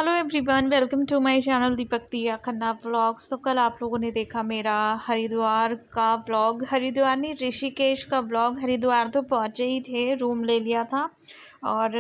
Hello everyone, welcome to my channel Deepak Diya Khanna vlogs. तो कल आप लोगों ने देखा मेरा हरिद्वार का व्लॉग, हरिद्वार नहीं ऋषिकेश का व्लॉग। हरिद्वार तो पहुँचे ही थे, रूम ले लिया था और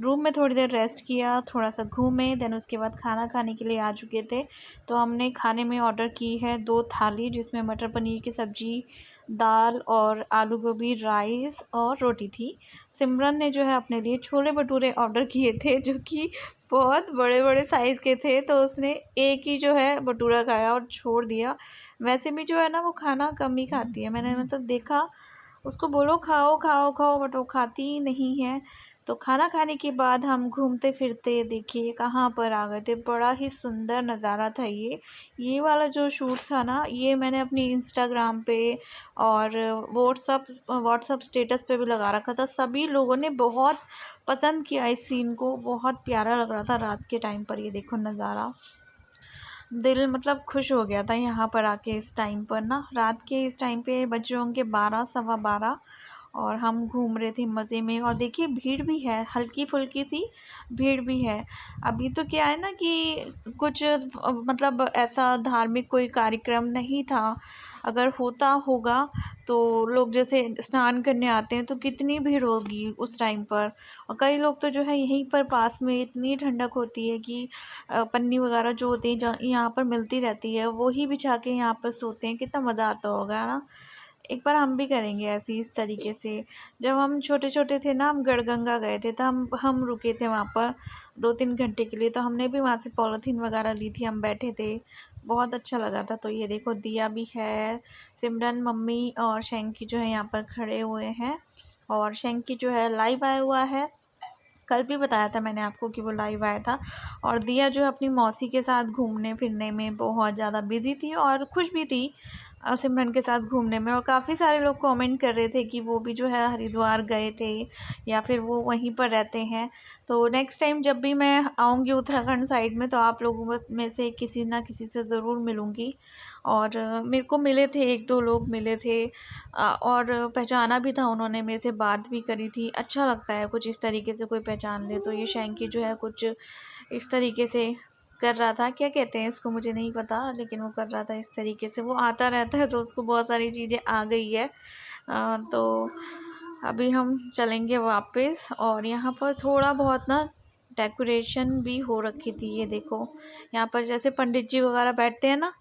रूम में थोड़ी देर रेस्ट किया, थोड़ा सा घूमे, देन उसके बाद खाना खाने के लिए आ चुके थे। तो हमने खाने में ऑर्डर की है 2 थाली, जिसमें मटर पनीर की सब्ज़ी, दाल और आलू गोभी राइस और रोटी थी। सिमरन ने जो है अपने लिए छोले भटूरे ऑर्डर किए थे, जो कि बहुत बड़े बड़े साइज़ के थे। तो उसने एक ही जो है भटूरा खाया और छोड़ दिया। वैसे भी जो है ना वो खाना कम ही खाती है, मैंने मतलब देखा, उसको बोलो खाओ खाओ खाओ बट वो खाती ही नहीं है। तो खाना खाने के बाद हम घूमते फिरते देखिए कहाँ पर आ गए थे। बड़ा ही सुंदर नज़ारा था ये वाला जो शूट था ना, ये मैंने अपनी इंस्टाग्राम पे और व्हाट्सअप स्टेटस पे भी लगा रखा था। सभी लोगों ने बहुत पसंद किया इस सीन को, बहुत प्यारा लग रहा था रात के टाइम पर। ये देखो नज़ारा, दिल मतलब खुश हो गया था यहाँ पर आके। इस टाइम पर ना, रात के इस टाइम पे बज होंगे 12 सवा 12 और हम घूम रहे थे मज़े में। और देखिए भीड़ भी है, हल्की फुल्की सी भीड़ भी है। अभी तो क्या है ना कि कुछ मतलब ऐसा धार्मिक कोई कार्यक्रम नहीं था। अगर होता होगा तो लोग जैसे स्नान करने आते हैं तो कितनी भीड़ होगी उस टाइम पर। और कई लोग तो जो है यहीं पर पास में, इतनी ठंडक होती है कि पन्नी वगैरह जो होती है यहाँ पर मिलती रहती है, वो ही बिछा के यहाँ पर सोते हैं। कितना मज़ा आता होगा ना। एक बार हम भी करेंगे ऐसे इस तरीके से। जब हम छोटे छोटे थे ना, हम गढ़गंगा गए थे, तो हम रुके थे वहाँ पर 2-3 घंटे के लिए। तो हमने भी वहाँ से पॉलीथीन वगैरह ली थी, हम बैठे थे, बहुत अच्छा लगा था। तो ये देखो दिया भी है, सिमरन मम्मी और शैंकी जो है यहाँ पर खड़े हुए हैं। और शैंकी जो है लाइव आया हुआ है, कल भी बताया था मैंने आपको कि वो लाइव आया था। और दिया जो है अपनी मौसी के साथ घूमने फिरने में बहुत ज़्यादा बिजी थी और खुश भी थी सिमरन के साथ घूमने में। और काफ़ी सारे लोग कमेंट कर रहे थे कि वो भी जो है हरिद्वार गए थे या फिर वो वहीं पर रहते हैं। तो नेक्स्ट टाइम जब भी मैं आऊँगी उत्तराखंड साइड में, तो आप लोगों में से किसी ना किसी से ज़रूर मिलूँगी। और मेरे को मिले थे, 1-2 लोग मिले थे और पहचाना भी था उन्होंने, मेरे से बात भी करी थी। अच्छा लगता है कुछ इस तरीके से कोई पहचान ले। तो ये शैंकी जो है कुछ इस तरीके से कर रहा था, क्या कहते हैं इसको मुझे नहीं पता, लेकिन वो कर रहा था इस तरीके से। वो आता रहता है तो उसको बहुत सारी चीज़ें आ गई है। तो अभी हम चलेंगे वापस। और यहाँ पर थोड़ा बहुत ना डेकोरेशन भी हो रखी थी। ये देखो यहाँ पर जैसे पंडित जी वगैरह बैठते हैं ना,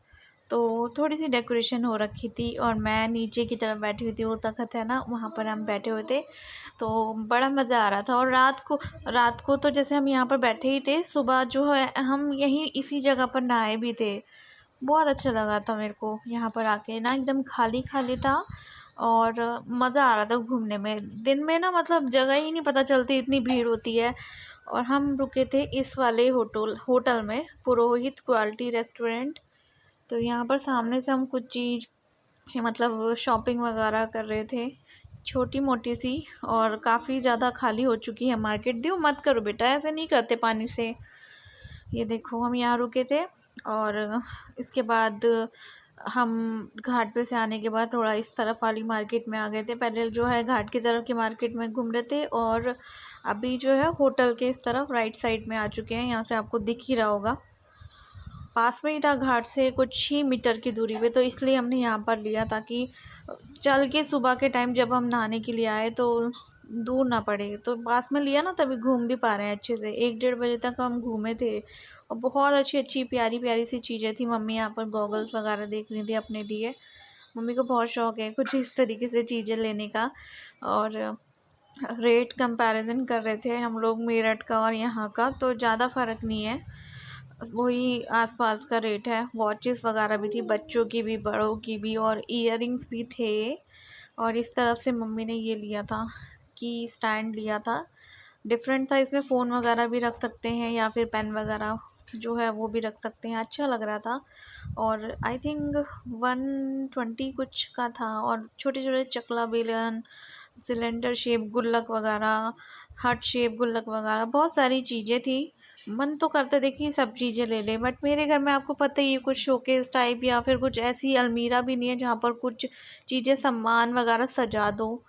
तो थोड़ी सी डेकोरेशन हो रखी थी। और मैं नीचे की तरफ बैठी हुई थी, वो तख़्त है ना, वहाँ पर हम बैठे हुए थे। तो बड़ा मज़ा आ रहा था। और रात को तो जैसे हम यहाँ पर बैठे ही थे, सुबह जो है हम यहीं इसी जगह पर नहाए भी थे। बहुत अच्छा लगा था मेरे को यहाँ पर आके ना, एकदम खाली खाली था और मज़ा आ रहा था घूमने में। दिन में ना मतलब जगह ही नहीं पता चलती, इतनी भीड़ होती है। और हम रुके थे इस वाले होटल में, पुरोहित क्वालिटी रेस्टोरेंट। तो यहाँ पर सामने से हम कुछ चीज़ मतलब शॉपिंग वगैरह कर रहे थे, छोटी मोटी सी। और काफ़ी ज़्यादा खाली हो चुकी है मार्केट। दियो मत करो बेटा, ऐसे नहीं करते पानी से। ये देखो हम यहाँ रुके थे और इसके बाद हम घाट पे से आने के बाद थोड़ा इस तरफ वाली मार्केट में आ गए थे। पहले जो है घाट की तरफ की मार्केट में घूम रहे थे और अभी जो है होटल के इस तरफ राइट साइड में आ चुके हैं। यहाँ से आपको दिख ही रहा होगा, पास में ही था घाट से कुछ ही मीटर की दूरी पे। तो इसलिए हमने यहाँ पर लिया ताकि चल के सुबह के टाइम जब हम नहाने के लिए आए तो दूर ना पड़े। तो पास में लिया ना, तभी घूम भी पा रहे हैं अच्छे से। 1-1:30 बजे तक हम घूमे थे और बहुत अच्छी अच्छी प्यारी प्यारी सी चीज़ें थी। मम्मी यहाँ पर गॉगल्स वगैरह देख रही थी अपने लिए। मम्मी को बहुत शौक है कुछ इस तरीके से चीज़ें लेने का। और रेट कंपैरिजन कर रहे थे हम लोग मेरठ का और यहाँ का, तो ज़्यादा फ़र्क नहीं है, वही आसपास का रेट है। वॉचेस वगैरह भी थी, बच्चों की भी बड़ों की भी, और इयररिंग्स भी थे। और इस तरफ से मम्मी ने ये लिया था कि स्टैंड लिया था, डिफरेंट था। इसमें फ़ोन वगैरह भी रख सकते हैं या फिर पेन वगैरह जो है वो भी रख सकते हैं, अच्छा लग रहा था। और आई थिंक 120 कुछ का था। और छोटे छोटे चकला बेलन, सिलेंडर शेप गुल्लक वगैरह, हार्ट शेप गुल्लक वगैरह, बहुत सारी चीज़ें थी। मन तो करता देखिए सब चीज़ें ले लें, बट मेरे घर में आपको पता ही है कुछ शोकेस टाइप या फिर कुछ ऐसी अलमीरा भी नहीं है जहाँ पर कुछ चीज़ें सामान वगैरह सजा दो।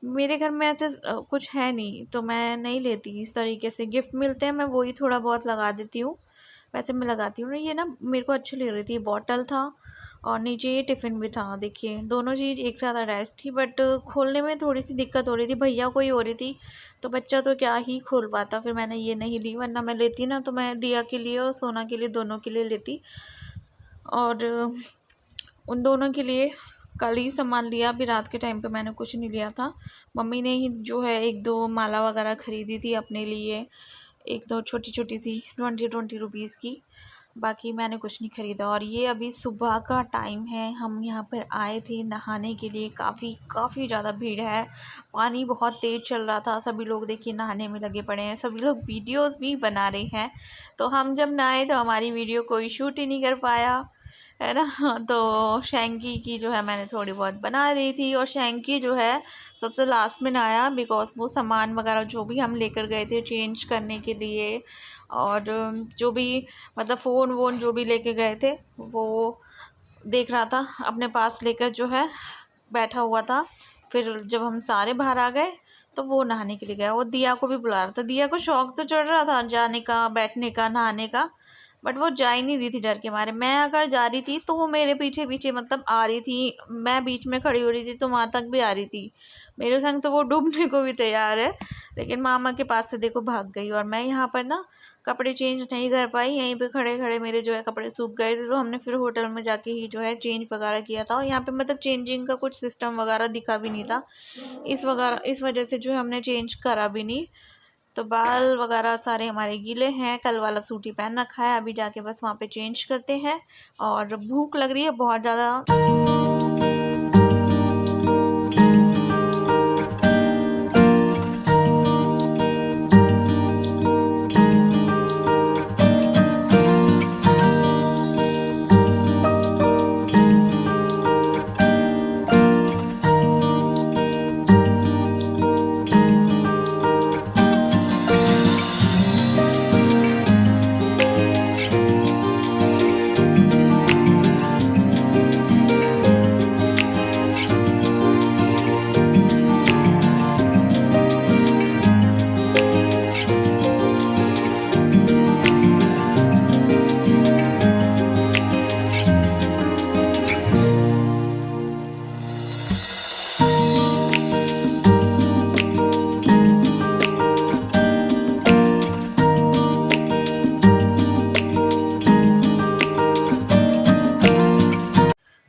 मेरे घर में ऐसे कुछ है नहीं, तो मैं नहीं लेती। इस तरीके से गिफ्ट मिलते हैं, मैं वही थोड़ा बहुत लगा देती हूँ। वैसे मैं लगाती हूँ ना, ये ना मेरे को अच्छी लग रही थी। बॉटल था और नीचे ये टिफ़िन भी था। देखिए दोनों चीज़ एक साथ अटैच थी, बट खोलने में थोड़ी सी दिक्कत हो रही थी, भैया को ही हो रही थी, तो बच्चा तो क्या ही खोल पाता। फिर मैंने ये नहीं ली, वरना मैं लेती ना तो मैं दिया के लिए और सोना के लिए दोनों के लिए लेती। और उन दोनों के लिए कल ही सामान लिया, अभी रात के टाइम पे मैंने कुछ नहीं लिया था। मम्मी ने ही जो है 1-2 माला वगैरह ख़रीदी थी अपने लिए, 1-2 छोटी-छोटी सी 20-20 रुपीज़ की। बाकी मैंने कुछ नहीं ख़रीदा। और ये अभी सुबह का टाइम है, हम यहाँ पर आए थे नहाने के लिए। काफ़ी ज़्यादा भीड़ है, पानी बहुत तेज़ चल रहा था। सभी लोग देखिए नहाने में लगे पड़े हैं, सभी लोग वीडियोस भी बना रहे हैं। तो हम जब नहाए तो हमारी वीडियो कोई शूट ही नहीं कर पाया, है ना। तो शैंकी की जो है मैंने थोड़ी बहुत बना रही थी, और शैंकी जो है सबसे लास्ट में नहाया, बिकॉज वो सामान वगैरह जो भी हम लेकर गए थे चेंज करने के लिए, और जो भी मतलब फ़ोन वोन जो भी लेके गए थे वो देख रहा था अपने पास लेकर, जो है बैठा हुआ था। फिर जब हम सारे बाहर आ गए तो वो नहाने के लिए गया। वो दिया को भी बुला रहा था, दिया को शौक तो चढ़ रहा था जाने का, बैठने का, नहाने का, बट वो जा ही नहीं रही थी डर के मारे। मैं अगर जा रही थी तो वो मेरे पीछे पीछे मतलब आ रही थी, मैं बीच में खड़ी हो रही थी तो वहाँ तक भी आ रही थी मेरे संग, तो वो डूबने को भी तैयार है। लेकिन मामा के पास से देखो भाग गई, और मैं यहाँ पर ना कपड़े चेंज नहीं कर पाई। यहीं पे खड़े खड़े मेरे जो है कपड़े सूख गए थे, तो हमने फिर होटल में जाके ही जो है चेंज वगैरह किया था। और यहाँ पे मतलब चेंजिंग का कुछ सिस्टम वगैरह दिखा भी नहीं था, इस वजह से जो है हमने चेंज करा भी नहीं। तो बाल वगैरह सारे हमारे गीले हैं, कल वाला सूट ही पहन रखा है। अभी जाके बस वहाँ पे चेंज करते हैं, और भूख लग रही है बहुत ज़्यादा।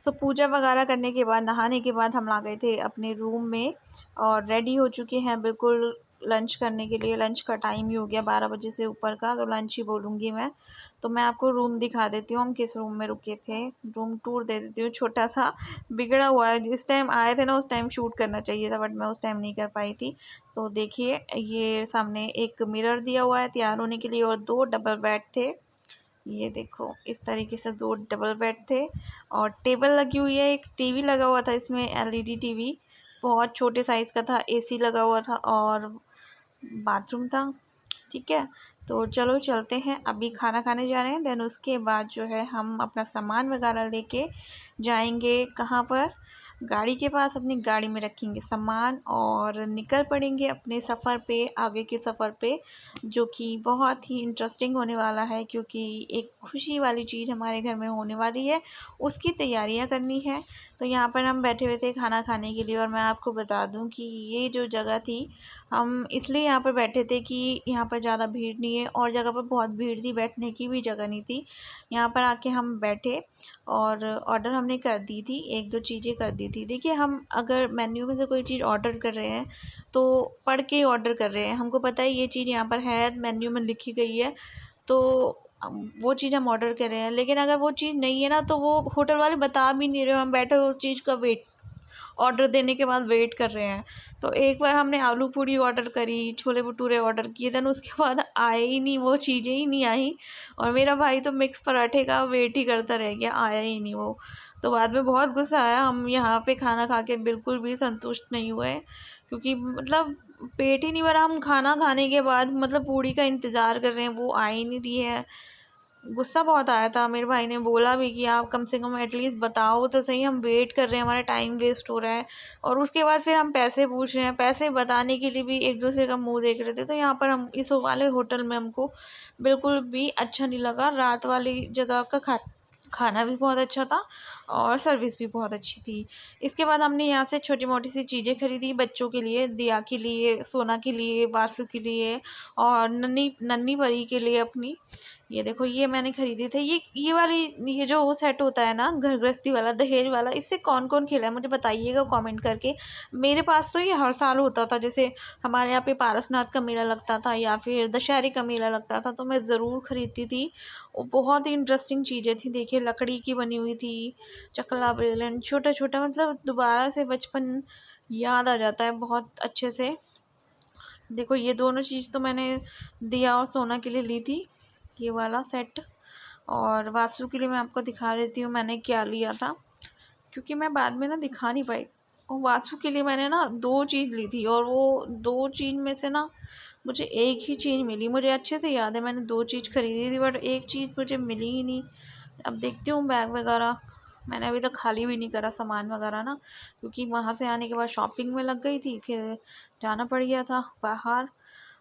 तो पूजा वगैरह करने के बाद, नहाने के बाद हम आ गए थे अपने रूम में, और रेडी हो चुके हैं बिल्कुल लंच करने के लिए। लंच का टाइम ही हो गया 12 बजे से ऊपर का, तो लंच ही बोलूँगी मैं। तो मैं आपको रूम दिखा देती हूँ, हम किस रूम में रुके थे, रूम टूर दे देती हूँ। छोटा सा बिगड़ा हुआ है, जिस टाइम आए थे ना उस टाइम शूट करना चाहिए था, बट मैं उस टाइम नहीं कर पाई थी। तो देखिए ये सामने एक मिरर दिया हुआ है तैयार होने के लिए, और 2 डबल बेड थे। ये देखो इस तरीके से 2 डबल बेड थे, और टेबल लगी हुई है, एक टीवी लगा हुआ था इसमें, एलईडी टीवी बहुत छोटे साइज़ का था, एसी लगा हुआ था, और बाथरूम था। ठीक है, तो चलो चलते हैं, अभी खाना खाने जा रहे हैं। देन उसके बाद जो है हम अपना सामान वगैरह लेके जाएंगे कहाँ पर, गाड़ी के पास। अपनी गाड़ी में रखेंगे सामान और निकल पड़ेंगे अपने सफ़र पे, आगे के सफ़र पे, जो कि बहुत ही इंटरेस्टिंग होने वाला है, क्योंकि एक खुशी वाली चीज़ हमारे घर में होने वाली है, उसकी तैयारियां करनी है। तो यहाँ पर हम बैठे हुए थे खाना खाने के लिए, और मैं आपको बता दूं कि ये जो जगह थी, हम इसलिए यहाँ पर बैठे थे कि यहाँ पर ज़्यादा भीड़ नहीं है, और जगह पर बहुत भीड़ थी, बैठने की भी जगह नहीं थी। यहाँ पर आके हम बैठे और ऑर्डर हमने कर दी थी, 1-2 चीज़ें कर दी थी। देखिए हम अगर मेन्यू में से कोई चीज़ ऑर्डर कर रहे हैं तो पढ़ के ऑर्डर कर रहे हैं, हमको पता है ये चीज़ यहाँ पर है, मेन्यू में लिखी गई है, तो वो चीज़ हम ऑर्डर कर रहे हैं। लेकिन अगर वो चीज़ नहीं है ना, तो वो होटल वाले बता भी नहीं रहे, हम बैठे उस चीज़ का वेट, ऑर्डर देने के बाद वेट कर रहे हैं। तो एक बार हमने आलू पूड़ी ऑर्डर करी, छोले भटूरे ऑर्डर किए, देन उसके बाद आए ही नहीं, वो चीज़ें ही नहीं आई, और मेरा भाई तो मिक्स पराठे का वेट ही करता रह गया, आया ही नहीं वो। तो बाद में बहुत गुस्सा आया, हम यहाँ पे खाना खा के बिल्कुल भी संतुष्ट नहीं हुए, क्योंकि मतलब पेट ही नहीं भरा। हम खाना खाने के बाद मतलब पूड़ी का इंतज़ार कर रहे हैं, वो आ ही नहीं रही है। गुस्सा बहुत आया था। मेरे भाई ने बोला भी कि आप कम से कम एटलीस्ट बताओ तो सही, हम वेट कर रहे हैं, हमारा टाइम वेस्ट हो रहा है। और उसके बाद फिर हम पैसे पूछ रहे हैं, पैसे बताने के लिए भी एक दूसरे का मुंह देख रहे थे। तो यहाँ पर हम इस वाले होटल में हमको बिल्कुल भी अच्छा नहीं लगा। रात वाली जगह का खाना भी बहुत अच्छा था और सर्विस भी बहुत अच्छी थी। इसके बाद हमने यहाँ से छोटी मोटी सी चीज़ें खरीदी बच्चों के लिए, दिया के लिए, सोना के लिए, वासु के लिए और नन्ही नन्ही परी के लिए अपनी। ये देखो, ये मैंने खरीदे थे। ये वाली, ये जो वो सेट होता है ना घर गृहस्थी वाला, दहेज वाला, इससे कौन कौन खेला है मुझे बताइएगा कमेंट करके। मेरे पास तो ये हर साल होता था। जैसे हमारे यहाँ पे पारसनाथ का मेला लगता था या फिर दशहरे का मेला लगता था तो मैं ज़रूर खरीदती थी। वो बहुत ही इंटरेस्टिंग चीज़ें थी। देखिए, लकड़ी की बनी हुई थी, चकला बेलन, छोटा छोटा, मतलब दोबारा से बचपन याद आ जाता है बहुत अच्छे से। देखो, ये दोनों चीज़ तो मैंने दिया और सोना के लिए ली थी, ये वाला सेट। और वास्तु के लिए मैं आपको दिखा देती हूँ मैंने क्या लिया था, क्योंकि मैं बाद में ना दिखा नहीं पाई। और वास्तु के लिए मैंने ना 2 चीज़ ली थी और वो 2 चीज़ में से ना मुझे एक ही चीज़ मिली। मुझे अच्छे से याद है मैंने 2 चीज़ खरीदी थी बट एक चीज़ मुझे मिली ही नहीं। अब देखती हूँ बैग वगैरह, मैंने अभी तक खाली भी नहीं करा सामान वगैरह ना, क्योंकि वहाँ से आने के बाद शॉपिंग में लग गई थी, फिर जाना पड़ गया था बाहर।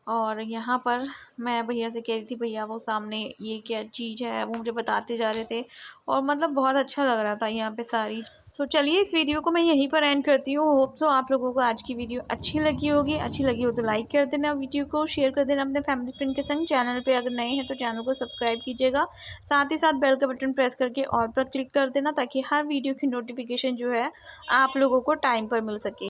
और यहाँ पर मैं भैया से कह रही थी, भैया वो सामने ये क्या चीज़ है, वो मुझे बताते जा रहे थे और मतलब बहुत अच्छा लग रहा था यहाँ पे सारी। सो चलिए, इस वीडियो को मैं यहीं पर एंड करती हूँ। होप तो आप लोगों को आज की वीडियो अच्छी लगी होगी। अच्छी लगी हो तो लाइक कर देना, वीडियो को शेयर कर देना अपने फैमिली फ्रेंड के संग। चैनल पे अगर नए हैं तो चैनल को सब्सक्राइब कीजिएगा, साथ ही साथ बेल का बटन प्रेस करके ऑल पर क्लिक कर देना ताकि हर वीडियो की नोटिफिकेशन जो है आप लोगों को टाइम पर मिल सके।